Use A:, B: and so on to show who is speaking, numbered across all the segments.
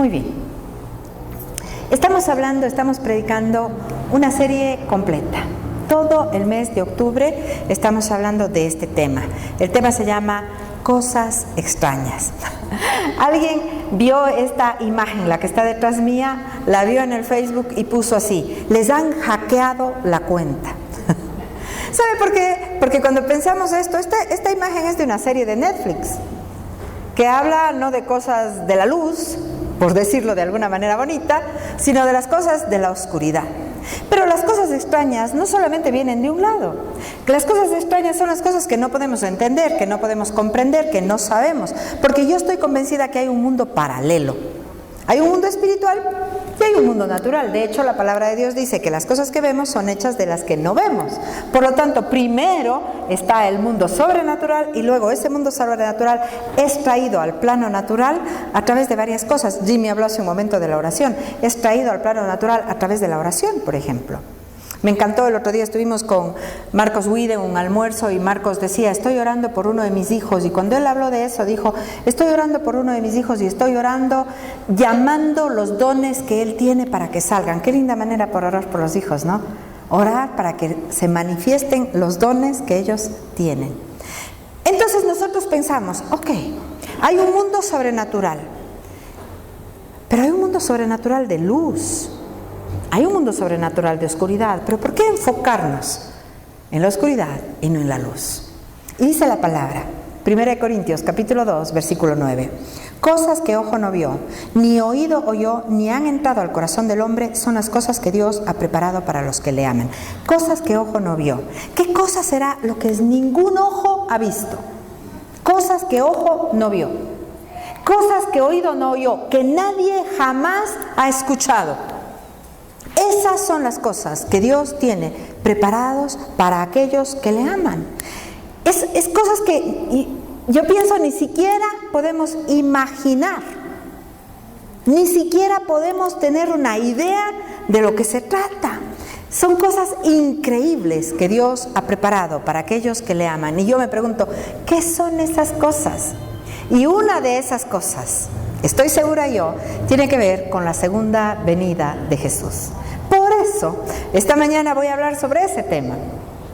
A: Muy bien. Estamos predicando una serie completa. Todo el mes de octubre estamos hablando de este tema. El tema se llama Cosas Extrañas. Alguien vio esta imagen, la que está detrás mía, la vio en el Facebook y puso así: les han hackeado la cuenta. ¿Sabe por qué? Porque cuando pensamos esto, esta imagen es de una serie de Netflix que habla no de cosas de la luz, por decirlo de alguna manera bonita, sino de las cosas de la oscuridad. Pero las cosas extrañas no solamente vienen de un lado. Las cosas extrañas son las cosas que no podemos entender, que no podemos comprender, que no sabemos. Porque yo estoy convencida que hay un mundo paralelo. Hay un mundo espiritual y hay un mundo natural. De hecho, la palabra de Dios dice que las cosas que vemos son hechas de las que no vemos. Por lo tanto, primero está el mundo sobrenatural y luego ese mundo sobrenatural es traído al plano natural a través de varias cosas. Jimmy habló hace un momento de la oración. Es traído al plano natural a través de la oración, por ejemplo. Me encantó, el otro día estuvimos con Marcos Wide en un almuerzo y Marcos decía: estoy orando por uno de mis hijos, y cuando él habló de eso dijo: estoy orando por uno de mis hijos y estoy orando llamando los dones que él tiene para que salgan. Qué linda manera por orar por los hijos, ¿no? Orar para que se manifiesten los dones que ellos tienen. Entonces nosotros pensamos, ok, hay un mundo sobrenatural, pero hay un mundo sobrenatural de luz. Hay un mundo sobrenatural de oscuridad, pero ¿por qué enfocarnos en la oscuridad y no en la luz? Y dice la palabra, 1 Corintios capítulo 2, versículo 9: cosas que ojo no vio, ni oído oyó, ni han entrado al corazón del hombre, son las cosas que Dios ha preparado para los que le aman. Cosas que ojo no vio. ¿Qué cosa será lo que ningún ojo ha visto? Cosas que ojo no vio. Cosas que oído no oyó, que nadie jamás ha escuchado. Esas son las cosas que Dios tiene preparados para aquellos que le aman. Es cosas que yo pienso ni siquiera podemos imaginar, ni siquiera podemos tener una idea de lo que se trata. Son cosas increíbles que Dios ha preparado para aquellos que le aman. Y yo me pregunto, ¿qué son esas cosas? Y una de esas cosas, estoy segura yo, tiene que ver con la segunda venida de Jesús. Por eso, esta mañana voy a hablar sobre ese tema.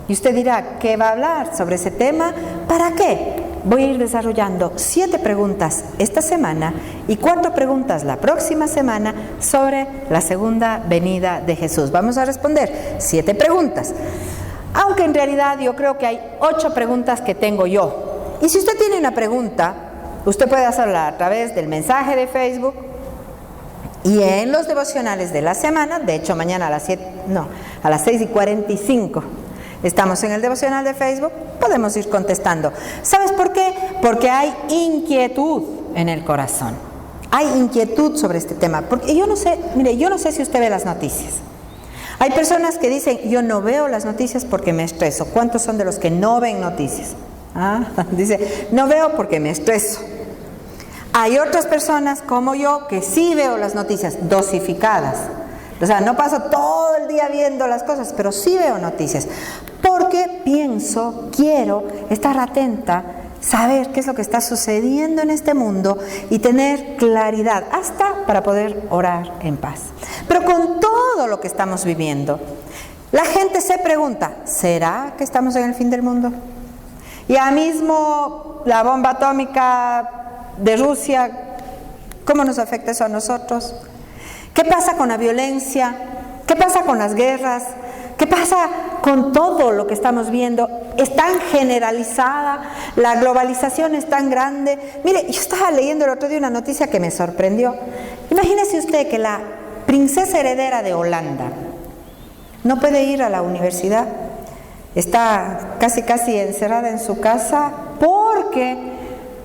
A: Y usted dirá, ¿qué va a hablar sobre ese tema? ¿Para qué? Voy a ir desarrollando 7 preguntas esta semana y 4 preguntas la próxima semana sobre la segunda venida de Jesús. Vamos a responder 7 preguntas. Aunque en realidad yo creo que hay 8 preguntas que tengo yo. Y si usted tiene una pregunta, usted puede hacerla a través del mensaje de Facebook y en los devocionales de la semana. De hecho, mañana a las 6:45 estamos en el devocional de Facebook. Podemos ir contestando. ¿Sabes por qué? Porque hay inquietud en el corazón. Hay inquietud sobre este tema. Porque yo no sé si usted ve las noticias. Hay personas que dicen, yo no veo las noticias porque me estreso. ¿Cuántos son de los que no ven noticias? Dice, no veo porque me estreso. Hay otras personas como yo que sí veo las noticias dosificadas. O sea, no paso todo el día viendo las cosas, pero sí veo noticias. Porque quiero estar atenta, saber qué es lo que está sucediendo en este mundo y tener claridad, hasta para poder orar en paz. Pero con todo lo que estamos viviendo, la gente se pregunta, ¿será que estamos en el fin del mundo? Ya mismo la bomba atómica de Rusia, ¿cómo nos afecta eso a nosotros? ¿Qué pasa con la violencia? ¿Qué pasa con las guerras? ¿Qué pasa con todo lo que estamos viendo? Es tan generalizada, la globalización es tan grande. Mire, yo estaba leyendo el otro día una noticia que me sorprendió. Imagínese usted que la princesa heredera de Holanda no puede ir a la universidad. Está casi encerrada en su casa porque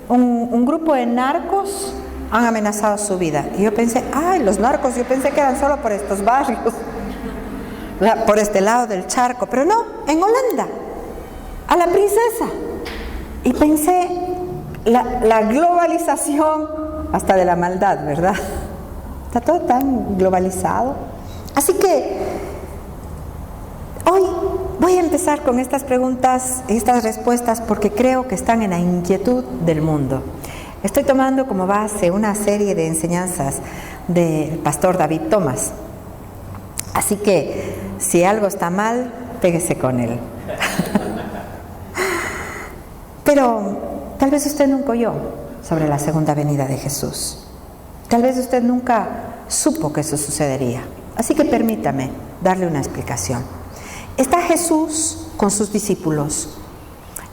A: un grupo de narcos han amenazado su vida. Y yo pensé, los narcos, yo pensé que eran solo por estos barrios, por este lado del charco, pero no, en Holanda, a la princesa. Y pensé, la globalización hasta de la maldad, ¿verdad? Está todo tan globalizado. Así que hoy voy a empezar con estas preguntas y estas respuestas porque creo que están en la inquietud del mundo. Estoy tomando como base una serie de enseñanzas del pastor David Thomas. Así que si algo está mal, péguese con él. Pero tal vez usted nunca oyó sobre la segunda venida de Jesús. Tal vez usted nunca supo que eso sucedería. Así que permítame darle una explicación. Está Jesús con sus discípulos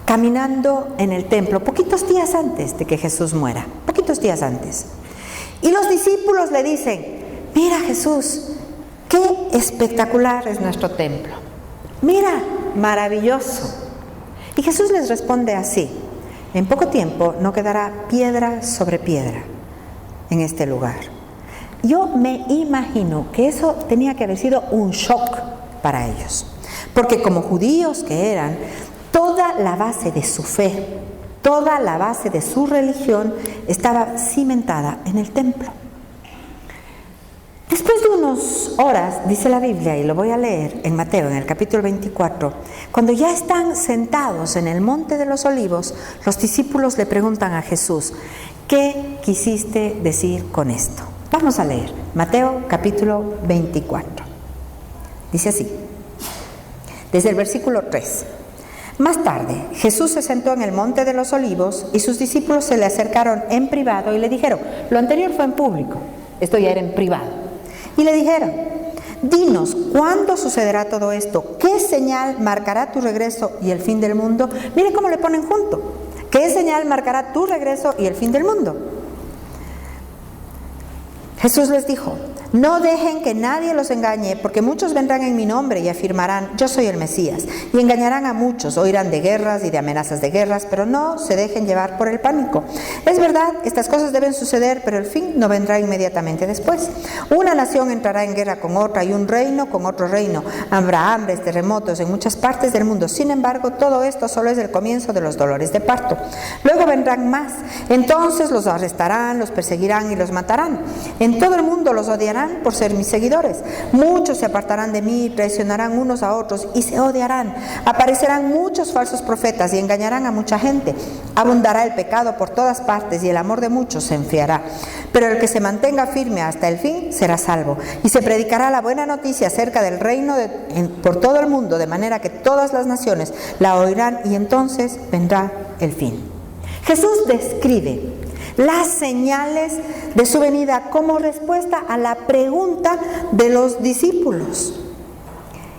A: caminando en el templo poquitos días antes de que Jesús muera, poquitos días antes. Y los discípulos le dicen: mira, Jesús, qué espectacular es nuestro templo. Mira, maravilloso. Y Jesús les responde así: en poco tiempo no quedará piedra sobre piedra en este lugar. Yo me imagino que eso tenía que haber sido un shock para ellos, porque como judíos que eran, toda la base de su fe, toda la base de su religión estaba cimentada en el templo. Después de unas horas, dice la Biblia, y lo voy a leer en Mateo, en el capítulo 24, cuando ya están sentados en el Monte de los Olivos, los discípulos le preguntan a Jesús: ¿qué quisiste decir con esto? Vamos a leer Mateo capítulo 24. Dice así, desde el versículo 3. Más tarde, Jesús se sentó en el Monte de los Olivos y sus discípulos se le acercaron en privado y le dijeron, lo anterior fue en público, esto ya era en privado, y le dijeron, dinos, ¿cuándo sucederá todo esto? ¿Qué señal marcará tu regreso y el fin del mundo? Mire cómo le ponen junto. ¿Qué señal marcará tu regreso y el fin del mundo? Jesús les dijo, no dejen que nadie los engañe, porque muchos vendrán en mi nombre y afirmarán, yo soy el Mesías, y engañarán a muchos, oirán de guerras y de amenazas de guerras, pero no se dejen llevar por el pánico. Es verdad, estas cosas deben suceder, pero el fin no vendrá inmediatamente después. Una nación entrará en guerra con otra y un reino con otro reino. Habrá hambres, terremotos en muchas partes del mundo. Sin embargo, todo esto solo es el comienzo de los dolores de parto. Luego vendrán más. Entonces los arrestarán, los perseguirán y los matarán. En todo el mundo los odiarán por ser mis seguidores. Muchos se apartarán de mí y traicionarán unos a otros y se odiarán. Aparecerán muchos falsos profetas y engañarán a mucha gente. Abundará el pecado por todas partes y el amor de muchos se enfriará. Pero el que se mantenga firme hasta el fin será salvo. Y se predicará la buena noticia acerca del reino por todo el mundo, de manera que todas las naciones la oirán y entonces vendrá el fin. Jesús describe las señales de su venida como respuesta a la pregunta de los discípulos.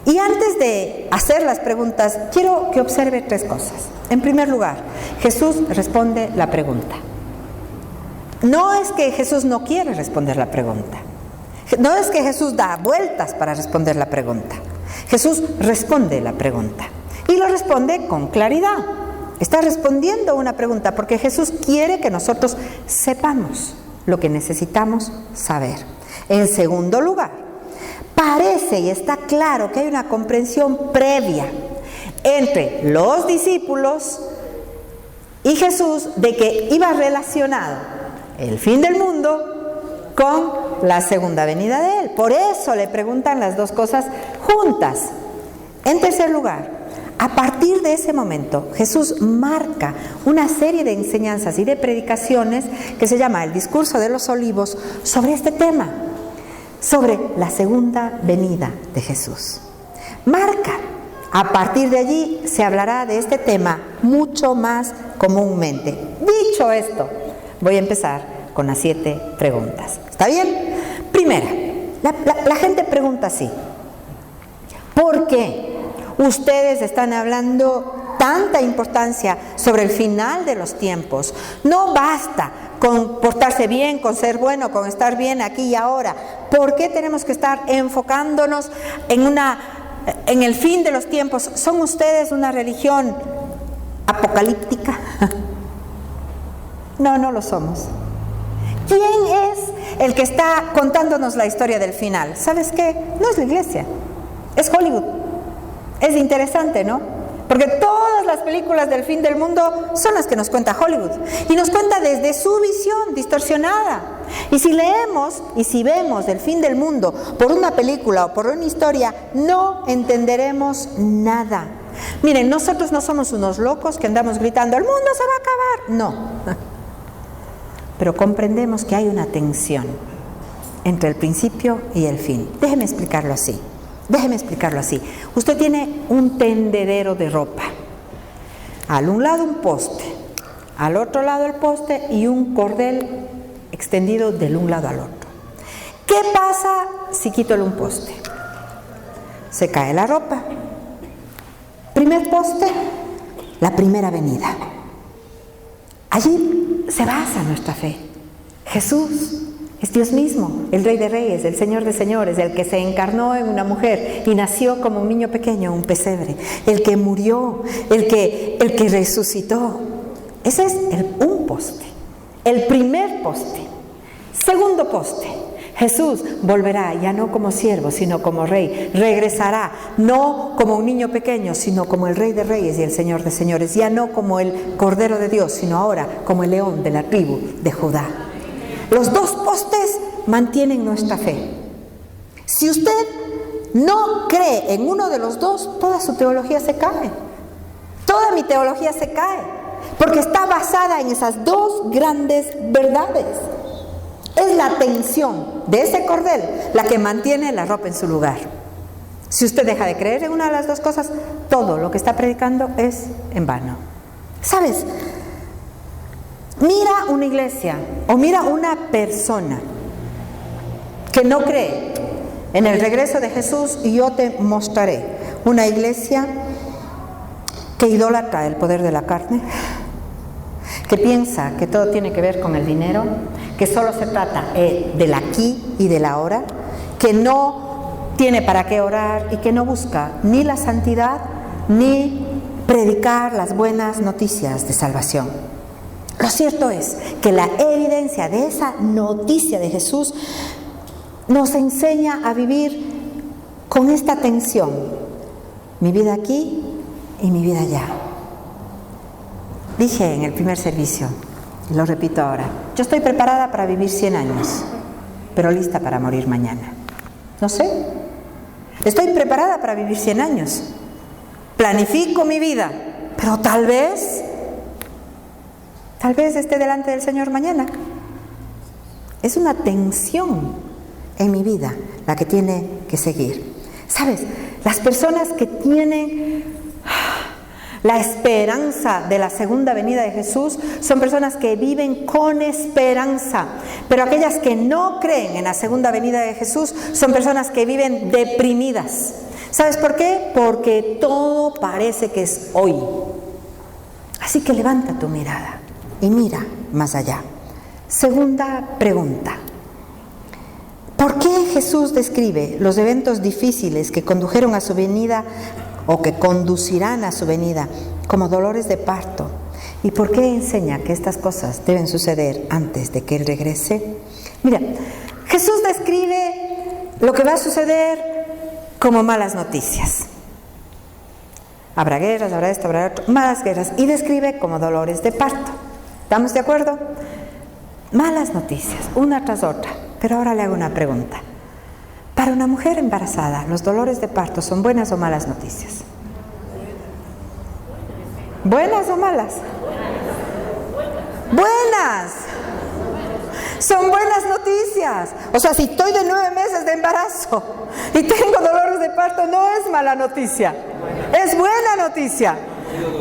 A: Y antes de hacer las preguntas, quiero que observe tres cosas. En primer lugar, Jesús responde la pregunta. No es que Jesús no quiere responder la pregunta. No es que Jesús da vueltas para responder la pregunta. Jesús responde la pregunta. Y lo responde con claridad. Está respondiendo una pregunta porque Jesús quiere que nosotros sepamos lo que necesitamos saber. En segundo lugar, parece y está claro que hay una comprensión previa entre los discípulos y Jesús de que iba relacionado el fin del mundo con la segunda venida de Él. Por eso le preguntan las dos cosas juntas. En tercer lugar, a partir de ese momento, Jesús marca una serie de enseñanzas y de predicaciones que se llama el Discurso de los Olivos sobre este tema, sobre la segunda venida de Jesús. Marca. A partir de allí se hablará de este tema mucho más comúnmente. Dicho esto, voy a empezar con las 7 preguntas. ¿Está bien? Primera, la gente pregunta así: ¿por qué ustedes están hablando tanta importancia sobre el final de los tiempos? No basta con portarse bien, con ser bueno, con estar bien aquí y ahora. ¿Por qué tenemos que estar enfocándonos en el fin de los tiempos? ¿Son ustedes una religión apocalíptica? No, no lo somos. ¿Quién es el que está contándonos la historia del final? ¿Sabes qué? No es la iglesia, es Hollywood. Es interesante, ¿no? Porque todas las películas del fin del mundo son las que nos cuenta Hollywood. Y nos cuenta desde su visión distorsionada. Y si leemos y si vemos el fin del mundo por una película o por una historia, no entenderemos nada. Miren, nosotros no somos unos locos que andamos gritando, ¡el mundo se va a acabar! No. pero comprendemos que hay una tensión entre el principio y el fin. Déjeme explicarlo así. Usted tiene un tendedero de ropa. Al un lado un poste, al otro lado el poste y un cordel extendido del un lado al otro. ¿Qué pasa si quito el un poste? Se cae la ropa. Primer poste, la primera venida. Allí se basa nuestra fe. Jesús es Dios mismo, el Rey de Reyes, el Señor de Señores, el que se encarnó en una mujer y nació como un niño pequeño, un pesebre, el que murió, el que resucitó. Ese es un poste, el primer poste. Segundo poste, Jesús volverá ya no como siervo, sino como Rey. Regresará no como un niño pequeño, sino como el Rey de Reyes y el Señor de Señores. Ya no como el Cordero de Dios, sino ahora como el león de la tribu de Judá. Los dos postes mantienen nuestra fe. Si usted no cree en uno de los dos, toda su teología se cae. Toda mi teología se cae, porque está basada en esas dos grandes verdades. Es la tensión de ese cordel la que mantiene la ropa en su lugar. Si usted deja de creer en una de las dos cosas, todo lo que está predicando es en vano. ¿Sabes? Mira una iglesia o mira una persona que no cree en el regreso de Jesús y yo te mostraré una iglesia que idolatra el poder de la carne, que piensa que todo tiene que ver con el dinero, que solo se trata del aquí y del ahora, que no tiene para qué orar y que no busca ni la santidad ni predicar las buenas noticias de salvación. Lo cierto es que la evidencia de esa noticia de Jesús nos enseña a vivir con esta tensión, mi vida aquí y mi vida allá. Dije en el primer servicio, y lo repito ahora, yo estoy preparada para vivir 100 años, pero lista para morir mañana. No sé, estoy preparada para vivir 100 años, planifico mi vida, pero tal vez esté delante del Señor mañana. Es una tensión en mi vida la que tiene que seguir. ¿Sabes? Las personas que tienen la esperanza de la segunda venida de Jesús son personas que viven con esperanza. Pero aquellas que no creen en la segunda venida de Jesús son personas que viven deprimidas. ¿Sabes por qué? Porque todo parece que es hoy. Así que levanta tu mirada y mira más allá. Segunda pregunta. ¿Por qué Jesús describe los eventos difíciles que condujeron a su venida o que conducirán a su venida como dolores de parto? ¿Y por qué enseña que estas cosas deben suceder antes de que Él regrese? Mira, Jesús describe lo que va a suceder como malas noticias. Habrá guerras, habrá esto, habrá otro, malas guerras. Y describe como dolores de parto. ¿Estamos de acuerdo? Malas noticias, una tras otra. Pero ahora le hago una pregunta. Para una mujer embarazada, ¿los dolores de parto son buenas o malas noticias? ¿Buenas o malas? ¡Buenas! Son buenas noticias. O sea, si estoy de 9 meses de embarazo y tengo dolores de parto, no es mala noticia, es buena noticia.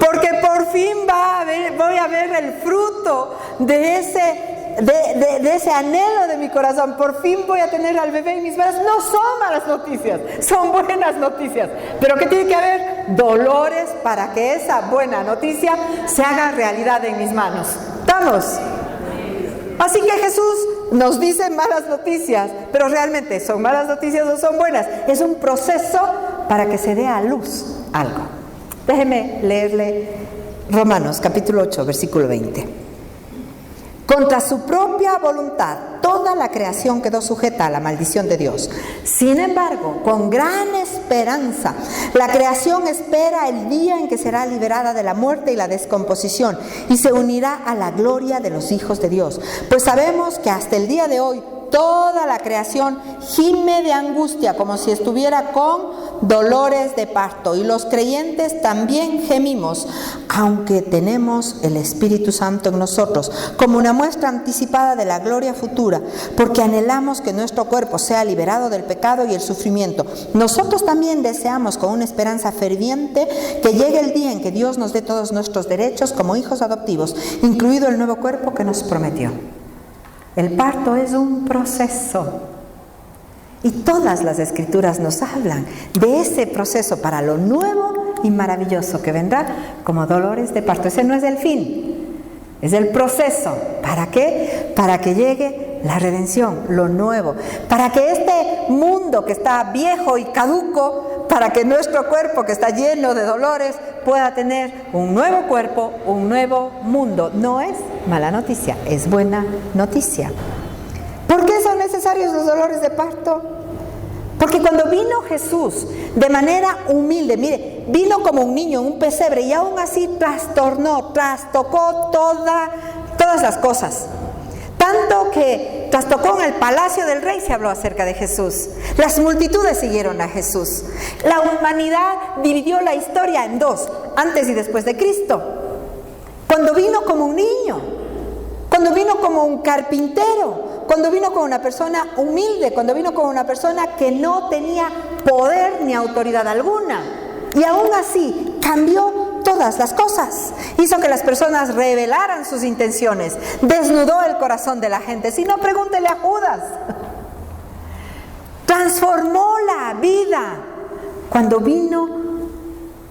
A: Porque por fin voy a ver el fruto de ese anhelo de mi corazón. Por fin voy a tener al bebé en mis manos. No son malas noticias, son buenas noticias. Pero ¿qué tiene que haber? Dolores para que esa buena noticia se haga realidad en mis manos. ¿Estamos? Así que Jesús nos dice malas noticias, pero realmente ¿son malas noticias o son buenas? Es un proceso para que se dé a luz algo. Déjeme leerle Romanos capítulo 8, versículo 20. Contra su propia voluntad, toda la creación quedó sujeta a la maldición de Dios. Sin embargo, con gran esperanza, la creación espera el día en que será liberada de la muerte y la descomposición y se unirá a la gloria de los hijos de Dios. Pues sabemos que hasta el día de hoy toda la creación gime de angustia como si estuviera con dolores de parto, y los creyentes también gemimos, aunque tenemos el Espíritu Santo en nosotros, como una muestra anticipada de la gloria futura, porque anhelamos que nuestro cuerpo sea liberado del pecado y el sufrimiento. Nosotros también deseamos con una esperanza ferviente que llegue el día en que Dios nos dé todos nuestros derechos como hijos adoptivos, incluido el nuevo cuerpo que nos prometió. El parto es un proceso. Y todas las escrituras nos hablan de ese proceso para lo nuevo y maravilloso que vendrá como dolores de parto. Ese no es el fin, es el proceso. ¿Para qué? Para que llegue la redención, lo nuevo. Para que este mundo que está viejo y caduco, para que nuestro cuerpo que está lleno de dolores pueda tener un nuevo cuerpo, un nuevo mundo. No es mala noticia, es buena noticia. ¿Por qué son necesarios los dolores de parto? Porque cuando vino Jesús de manera humilde, mire, vino como un niño en un pesebre y aún así trastocó todas las cosas. Tanto que trastocó en el palacio del rey, se habló acerca de Jesús. Las multitudes siguieron a Jesús. La humanidad dividió la historia en dos, antes y después de Cristo. Cuando vino como un niño, cuando vino como un carpintero, cuando vino como una persona humilde, cuando vino como una persona que no tenía poder ni autoridad alguna. Y aún así cambió todas las cosas. Hizo que las personas revelaran sus intenciones. Desnudó el corazón de la gente. Si no, pregúntele a Judas. Transformó la vida cuando vino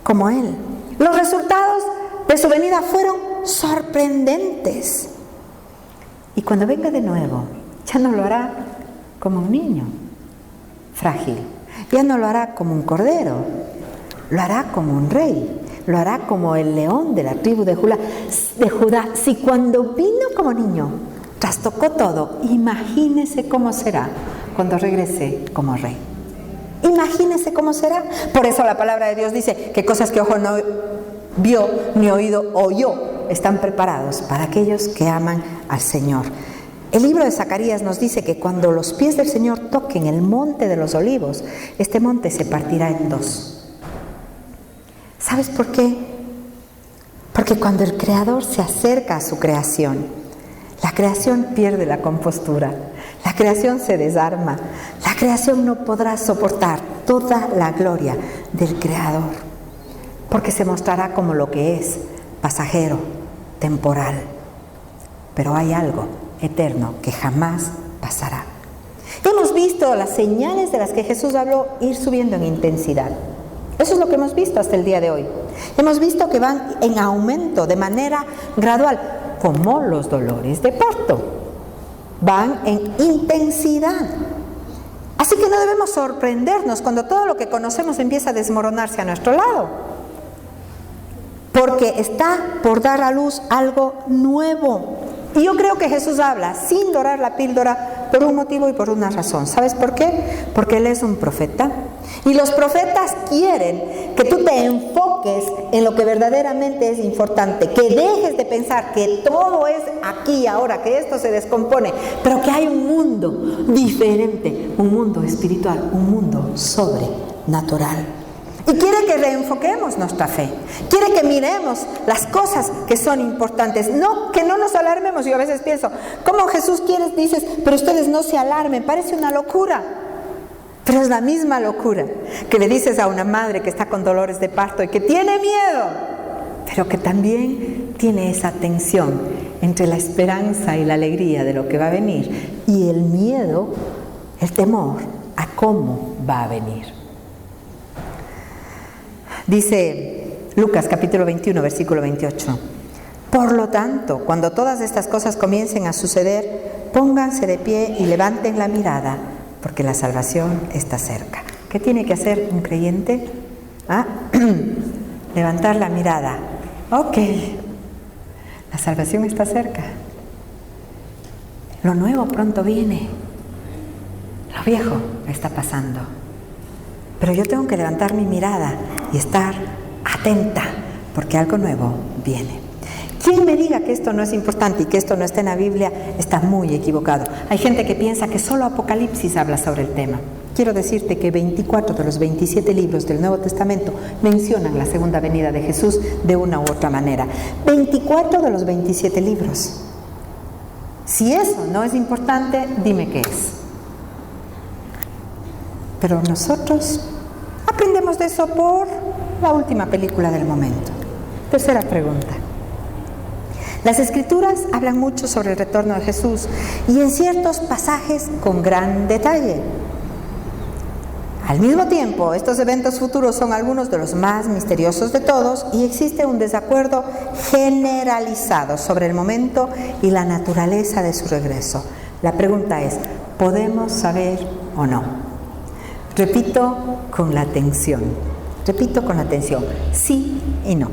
A: como Él. Los resultados de su venida fueron sorprendentes. Y cuando venga de nuevo, ya no lo hará como un niño frágil, ya no lo hará como un cordero, lo hará como un rey, lo hará como el león de la tribu de Judá. Si cuando vino como niño trastocó todo, imagínese cómo será cuando regrese como rey. Imagínese cómo será. Por eso la palabra de Dios dice que cosas que ojo no vio ni oído oyó están preparados para aquellos que aman al Señor. El libro de Zacarías nos dice que cuando los pies del Señor toquen el monte de los olivos, este monte se partirá en dos. ¿Sabes por qué? Porque cuando el Creador se acerca a su creación, la creación pierde la compostura, la creación se desarma, la creación no podrá soportar toda la gloria del Creador, porque se mostrará como lo que es, pasajero, temporal. Pero hay algo eterno que jamás pasará. Hemos visto las señales de las que Jesús habló ir subiendo en intensidad. Eso es lo que hemos visto hasta el día de hoy. Hemos visto que van en aumento de manera gradual, como los dolores de parto. Van en intensidad. Así que no debemos sorprendernos cuando todo lo que conocemos empieza a desmoronarse a nuestro lado. Porque está por dar a luz algo nuevo. Y yo creo que Jesús habla sin dorar la píldora por un motivo y por una razón. ¿Sabes por qué? Porque Él es un profeta. Y los profetas quieren que tú te enfoques en lo que verdaderamente es importante. Que dejes de pensar que todo es aquí y ahora, que esto se descompone. Pero que hay un mundo diferente, un mundo espiritual, un mundo sobrenatural. Y quiere que reenfoquemos nuestra fe. Quiere que miremos las cosas que son importantes. No, que no nos alarmemos. Yo a veces pienso, ¿cómo Jesús quiere? Dices, pero ustedes no se alarmen. Parece una locura. Pero es la misma locura que le dices a una madre que está con dolores de parto y que tiene miedo, pero que también tiene esa tensión entre la esperanza y la alegría de lo que va a venir y el miedo, el temor a cómo va a venir. Dice Lucas capítulo 21, versículo 28. Por lo tanto, cuando todas estas cosas comiencen a suceder, pónganse de pie y levanten la mirada, porque la salvación está cerca. ¿Qué tiene que hacer un creyente? Levantar la mirada. Ok, la salvación está cerca. Lo nuevo pronto viene. Lo viejo está pasando. Pero yo tengo que levantar mi mirada y estar atenta, porque algo nuevo viene. Quien me diga que esto no es importante y que esto no está en la Biblia está muy equivocado. Hay gente que piensa que solo Apocalipsis habla sobre el tema. Quiero decirte que 24 de los 27 libros del Nuevo Testamento mencionan la segunda venida de Jesús de una u otra manera. 24 de los 27 libros. Si eso no es importante, dime qué es. Pero nosotros aprendemos de eso por la última película del momento. Tercera pregunta. Las Escrituras hablan mucho sobre el retorno de Jesús y en ciertos pasajes con gran detalle. Al mismo tiempo, estos eventos futuros son algunos de los más misteriosos de todos y existe un desacuerdo generalizado sobre el momento y la naturaleza de su regreso. La pregunta es, ¿podemos saber o no? Repito con la atención, sí y no.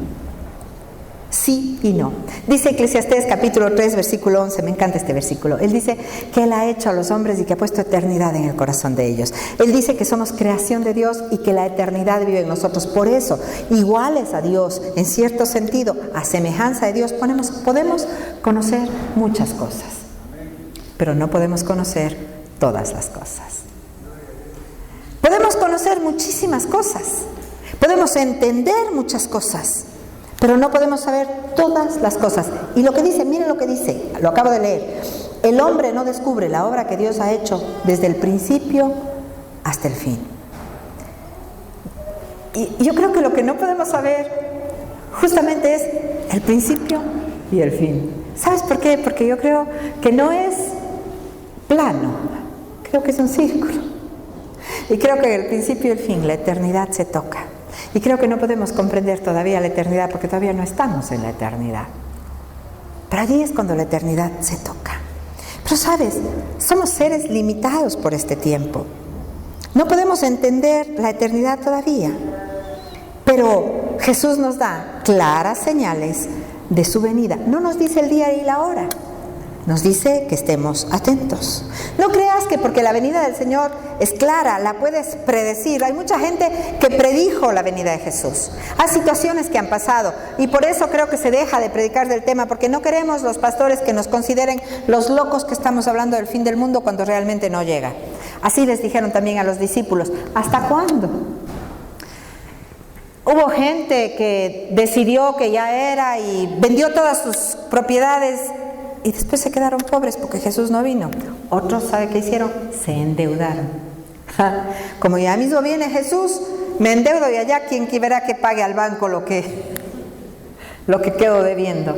A: Sí y no. Dice Eclesiastés capítulo 3 versículo 11, me encanta este versículo. Él dice que Él ha hecho a los hombres y que ha puesto eternidad en el corazón de ellos. Él dice que somos creación de Dios y que la eternidad vive en nosotros. Por eso, iguales a Dios, en cierto sentido, a semejanza de Dios, podemos conocer muchas cosas, pero no podemos conocer todas las cosas. Podemos conocer muchísimas cosas, podemos entender muchas cosas, pero no podemos saber todas las cosas. Y lo que dice, miren lo que dice, lo acabo de leer. El hombre no descubre la obra que Dios ha hecho desde el principio hasta el fin. Y yo creo que lo que no podemos saber justamente es el principio y el fin. ¿Sabes por qué? Porque yo creo que no es plano, creo que es un círculo. Y creo que el principio y el fin, la eternidad se toca. Y creo que no podemos comprender todavía la eternidad porque todavía no estamos en la eternidad. Pero allí es cuando la eternidad se toca. Pero sabes, somos seres limitados por este tiempo. No podemos entender la eternidad todavía. Pero Jesús nos da claras señales de su venida. No nos dice el día y la hora. Nos dice que estemos atentos. No creas que porque la venida del Señor es clara, la puedes predecir. Hay mucha gente que predijo la venida de Jesús. Hay situaciones que han pasado y por eso creo que se deja de predicar del tema, porque no queremos los pastores que nos consideren los locos que estamos hablando del fin del mundo cuando realmente no llega. Así les dijeron también a los discípulos, ¿hasta cuándo? Hubo gente que decidió que ya era y vendió todas sus propiedades y después se quedaron pobres porque Jesús no vino. Otros, ¿sabe qué hicieron? Se endeudaron. Como ya mismo viene Jesús, me endeudo y allá quien quiera que pague al banco lo que quedo debiendo.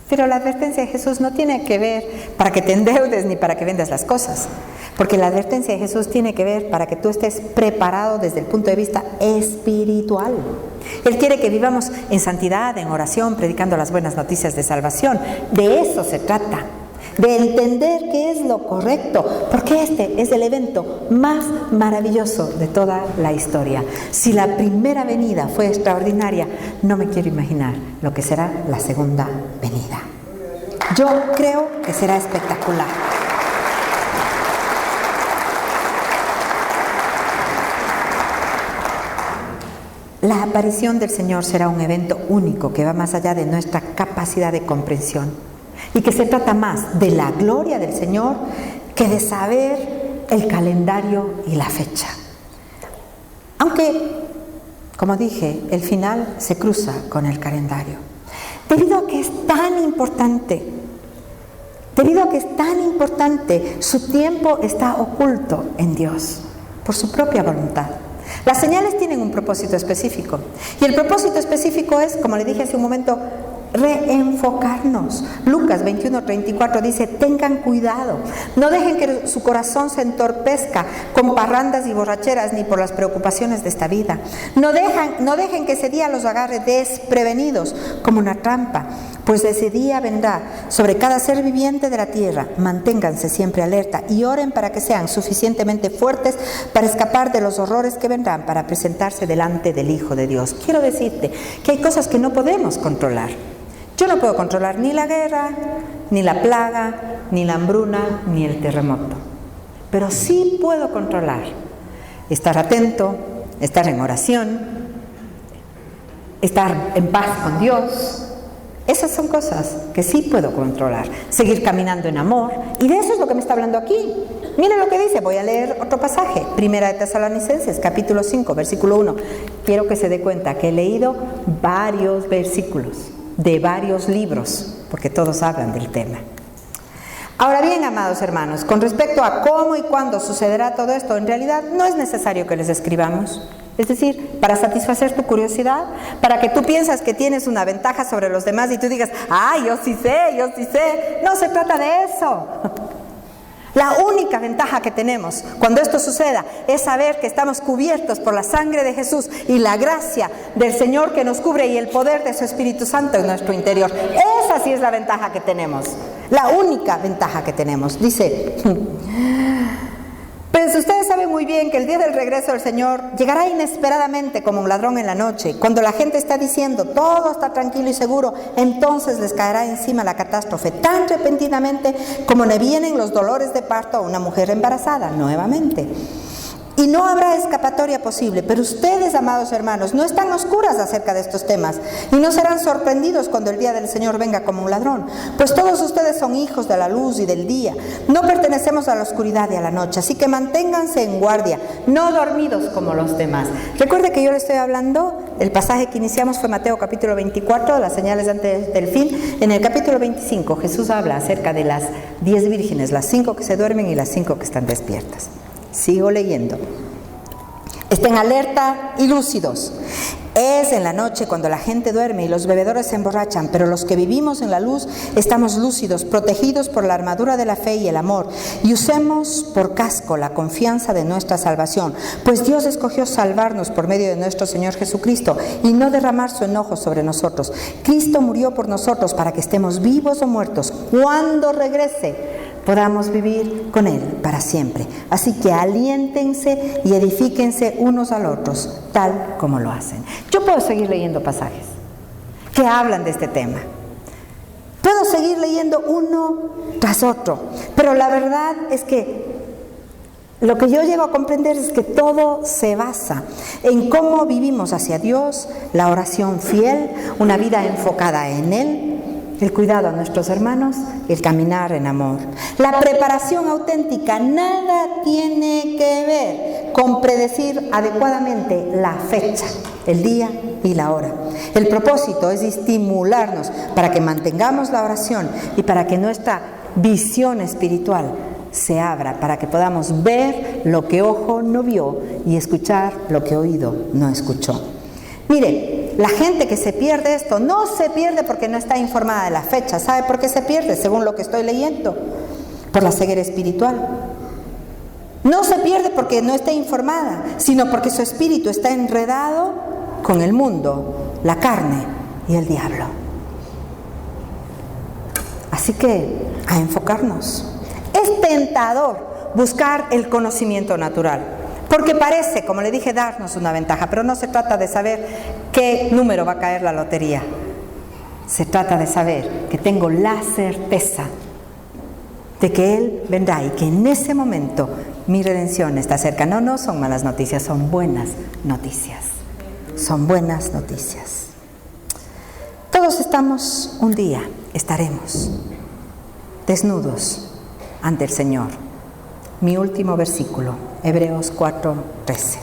A: Pero la advertencia de Jesús no tiene que ver para que te endeudes ni para que vendas las cosas. Porque la advertencia de Jesús tiene que ver para que tú estés preparado desde el punto de vista espiritual. Él quiere que vivamos en santidad, en oración, predicando las buenas noticias de salvación. De eso se trata, de entender qué es lo correcto, porque este es el evento más maravilloso de toda la historia. Si la primera venida fue extraordinaria, no me quiero imaginar lo que será la segunda venida. Yo creo que será espectacular. La aparición del Señor será un evento único que va más allá de nuestra capacidad de comprensión y que se trata más de la gloria del Señor que de saber el calendario y la fecha. Aunque, como dije, el final se cruza con el calendario. Debido a que es tan importante, su tiempo está oculto en Dios por su propia voluntad. Las señales tienen un propósito específico y el propósito específico es, como le dije hace un momento, reenfocarnos. Lucas 21:34 dice: tengan cuidado, no dejen que su corazón se entorpezca con parrandas y borracheras ni por las preocupaciones de esta vida. No dejen que ese día los agarre desprevenidos como una trampa, pues ese día vendrá sobre cada ser viviente de la tierra. Manténganse siempre alerta y oren para que sean suficientemente fuertes para escapar de los horrores que vendrán, para presentarse delante del Hijo de Dios. Quiero decirte que hay cosas que no podemos controlar. Yo no puedo controlar ni la guerra, ni la plaga, ni la hambruna, ni el terremoto. Pero sí puedo controlar estar atento, estar en oración, estar en paz con Dios, Esas son cosas que sí puedo controlar. Seguir caminando en amor, y de eso es lo que me está hablando aquí. Miren lo que dice, voy a leer otro pasaje, Primera de Tesalonicenses, capítulo 5, versículo 1. Quiero que se dé cuenta que he leído varios versículos de varios libros, porque todos hablan del tema. Ahora bien, amados hermanos, con respecto a cómo y cuándo sucederá todo esto, en realidad no es necesario que les escribamos. Es decir, para satisfacer tu curiosidad, para que tú piensas que tienes una ventaja sobre los demás y tú digas, yo sí sé. No se trata de eso. La única ventaja que tenemos cuando esto suceda es saber que estamos cubiertos por la sangre de Jesús y la gracia del Señor que nos cubre y el poder de su Espíritu Santo en nuestro interior. Esa sí es la ventaja que tenemos, la única ventaja que tenemos. Dice, pues ustedes saben muy bien que el día del regreso del Señor llegará inesperadamente como un ladrón en la noche. Cuando la gente está diciendo todo está tranquilo y seguro, entonces les caerá encima la catástrofe tan repentinamente como le vienen los dolores de parto a una mujer embarazada nuevamente. Y no habrá escapatoria posible, pero ustedes, amados hermanos, no están oscuras acerca de estos temas y no serán sorprendidos cuando el día del Señor venga como un ladrón, pues todos ustedes son hijos de la luz y del día, no pertenecemos a la oscuridad y a la noche, así que manténganse en guardia, no dormidos como los demás. Recuerde que yo le estoy hablando, el pasaje que iniciamos fue Mateo capítulo 24, las señales antes del fin. En el capítulo 25 Jesús habla acerca de las 10 vírgenes, las 5 que se duermen y las 5 que están despiertas. Sigo leyendo. Estén alerta y lúcidos. Es en la noche cuando la gente duerme y los bebedores se emborrachan, pero los que vivimos en la luz estamos lúcidos, protegidos por la armadura de la fe y el amor, y usemos por casco la confianza de nuestra salvación, pues Dios escogió salvarnos por medio de nuestro Señor Jesucristo y no derramar su enojo sobre nosotros. Cristo murió por nosotros para que estemos vivos o muertos. Cuando regrese, podamos vivir con Él para siempre. Así que aliéntense y edifíquense unos a los otros, tal como lo hacen. Yo puedo seguir leyendo pasajes que hablan de este tema. Puedo seguir leyendo uno tras otro, pero la verdad es que lo que yo llego a comprender es que todo se basa en cómo vivimos hacia Dios, la oración fiel, una vida enfocada en Él, el cuidado a nuestros hermanos y el caminar en amor. La preparación auténtica nada tiene que ver con predecir adecuadamente la fecha, el día y la hora. El propósito es estimularnos para que mantengamos la oración y para que nuestra visión espiritual se abra, para que podamos ver lo que ojo no vio y escuchar lo que oído no escuchó. Mire, la gente que se pierde esto, no se pierde porque no está informada de la fecha. ¿Sabe por qué se pierde? Según lo que estoy leyendo, por la ceguera espiritual. No se pierde porque no esté informada, sino porque su espíritu está enredado con el mundo, la carne y el diablo. Así que, a enfocarnos. Es tentador buscar el conocimiento natural, porque parece, como le dije, darnos una ventaja, pero no se trata de saber qué número va a caer la lotería. Se trata de saber que tengo la certeza de que Él vendrá y que en ese momento mi redención está cerca. No son malas noticias, son buenas noticias. Son buenas noticias. Todos estaremos desnudos ante el Señor. Mi último versículo, Hebreos 4:13.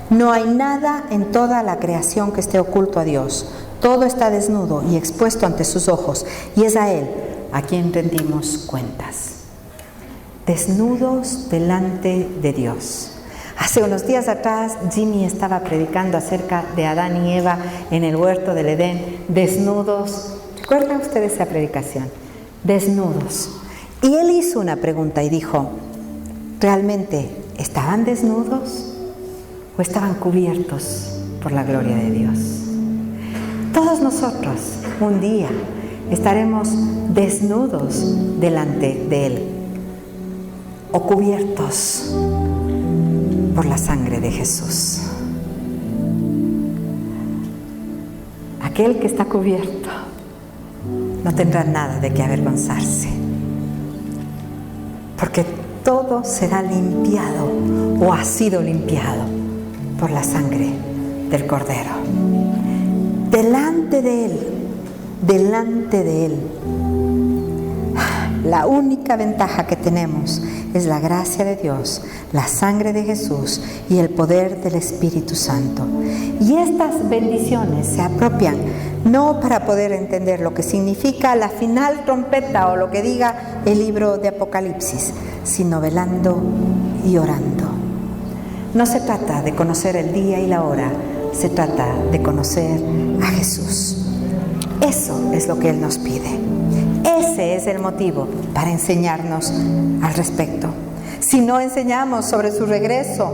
A: No hay nada en toda la creación que esté oculto a Dios. Todo está desnudo y expuesto ante sus ojos, y es a Él a quien rendimos cuentas. Desnudos delante de Dios. Hace unos días atrás, Jimmy estaba predicando acerca de Adán y Eva en el huerto del Edén, desnudos. ¿Recuerdan ustedes esa predicación? Desnudos. Y él hizo una pregunta y dijo, ¿realmente estaban desnudos o estaban cubiertos por la gloria de Dios? Todos nosotros un día estaremos desnudos delante de Él o cubiertos por la sangre de Jesús. Aquel que está cubierto no tendrá nada de qué avergonzarse, porque todo será limpiado o ha sido limpiado por la sangre del Cordero. Delante de Él delante de Él. La única ventaja que tenemos es la gracia de Dios, la sangre de Jesús y el poder del Espíritu Santo. Y estas bendiciones se apropian no para poder entender lo que significa la final trompeta o lo que diga el libro de Apocalipsis, sino velando y orando. No se trata de conocer el día y la hora, se trata de conocer a Jesús. Eso es lo que Él nos pide. Ese es el motivo para enseñarnos al respecto. Si no enseñamos sobre su regreso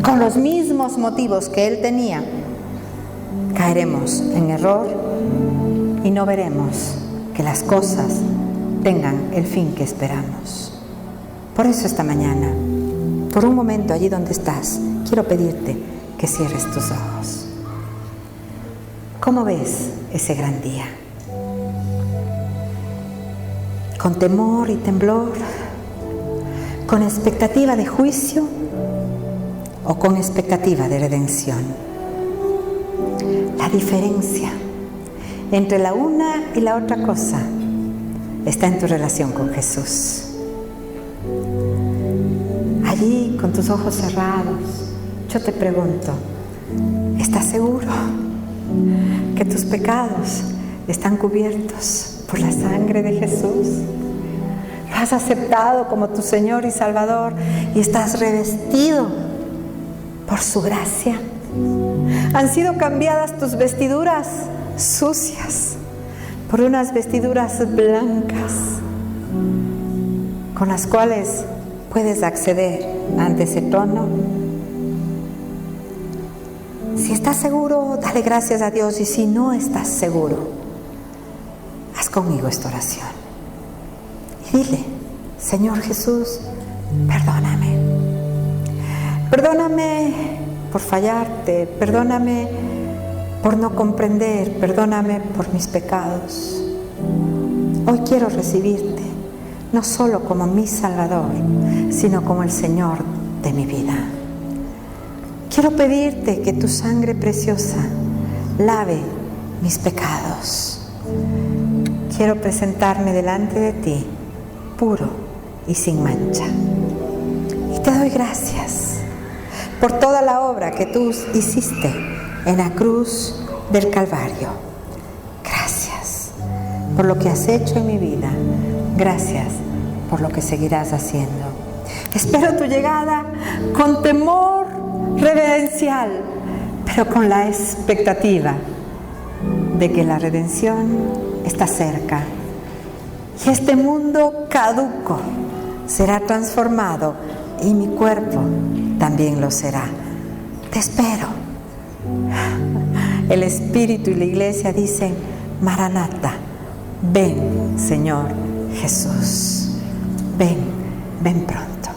A: con los mismos motivos que Él tenía, caeremos en error y no veremos que las cosas tengan el fin que esperamos. Por eso esta mañana, por un momento allí donde estás, quiero pedirte que cierres tus ojos. ¿Cómo ves ese gran día? ¿Con temor y temblor? ¿Con expectativa de juicio? ¿O con expectativa de redención? La diferencia entre la una y la otra cosa está en tu relación con Jesús. Allí, con tus ojos cerrados, yo te pregunto, ¿estás seguro que tus pecados están cubiertos por la sangre de Jesús? ¿Lo has aceptado como tu Señor y Salvador y estás revestido por su gracia? ¿Han sido cambiadas tus vestiduras sucias por unas vestiduras blancas con las cuales puedes acceder ante ese trono? Si estás seguro, dale gracias a Dios, y si no estás seguro, haz conmigo esta oración y dile: Señor Jesús, perdóname. Perdóname por fallarte, perdóname por no comprender, perdóname por mis pecados. Hoy quiero recibirte, no solo como mi Salvador, sino como el Señor de mi vida. Quiero pedirte que tu sangre preciosa lave mis pecados. Quiero presentarme delante de ti, puro y sin mancha. Y te doy gracias por toda la obra que tú hiciste en la cruz del Calvario. Gracias por lo que has hecho en mi vida. Gracias por lo que seguirás haciendo. Espero tu llegada con temor reverencial, pero con la expectativa de que la redención está cerca y este mundo caduco será transformado y mi cuerpo también lo será. Te espero. El Espíritu y la Iglesia dicen: Maranata, ven, Señor Jesús. Ven, ven pronto.